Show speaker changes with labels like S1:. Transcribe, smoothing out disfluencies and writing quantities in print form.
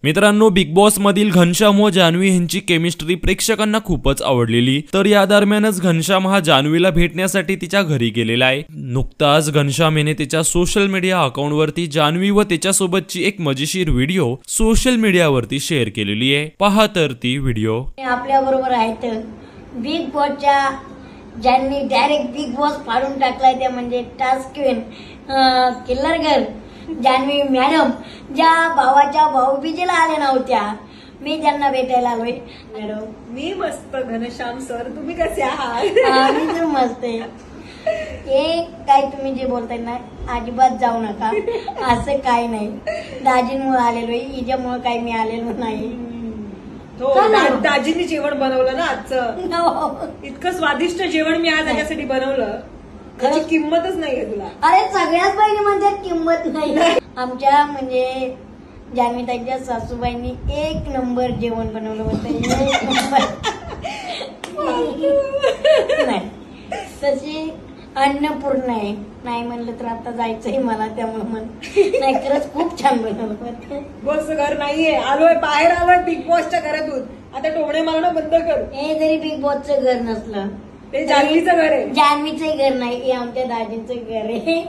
S1: मित्रांनो, big boss मधील घनश्याम व जान्हवी यांची केमिस्ट्री प्रेक्षकांना खूपच आवडलेली। तर या दरम्यानच घनश्याम हा जान्हवीला भेटण्यासाठी तिच्या घरी गेलेला आहे। नुकताच घनश्याम याने त्याच्या सोशल मीडिया अकाउंट वरती जान्हवी व त्याच्यासोबतची एक मजेशीर व्हिडिओ सोशल मीडियावरती शेअर केलेली आहे। पहा तर ती व्हिडिओ।
S2: आपल्या बरोबर आहेत बिग बॉसच्या ज्यांनी डायरेक्ट बिग बॉस फाडून टाकलाय त्या म्हणजे task queen killer girl Janhavi madam, ज्या भावाच्या भाऊबीजेला आल्या नव्हत्या, मी त्यांना भेटायला आलोय। मॅडम
S3: मी मस्त। घनश्याम सर तुम्ही कसे आहात?
S2: मी तर मस्त आहे। हे काय तुम्ही जे बोलताय ना, अजिबात जाऊ नका, असं काय नाही। दाजींमुळे आलेलो आहे, हिच्यामुळे काही मी आलेलो नाही।
S3: दाजींनी जेवण बनवलं ना आजचं, इतकं स्वादिष्ट जेवण मी आज त्याच्यासाठी बनवलं, त्याची किंमतच नाहीये तुला।
S2: अरे सगळ्याच बहिणी म्हणतात किंमत नाही। आमच्या म्हणजे जान्हवीताईच्या सासूबाईंनी एक नंबर जेवण बनवलं होतं, एक नंबर। नाही तशी अन्नपूर्ण आहे, नाही म्हणलं तर आता जायचंय मला, त्यामुळे म्हण नाही, खरंच खूप छान बनवलं होतं।
S3: बस घर नाहीये, आलोय बाहेर, आलोय बिग बॉसच्या घरातून, आता टोमणे मारणं बंद कर।
S2: हे जरी बिग बॉसचं घर नसलं,
S3: ते जान्हवीचं घर आहे।
S2: जान्हवीचं घर नाही, हे आमच्या दाजींचं घर आहे।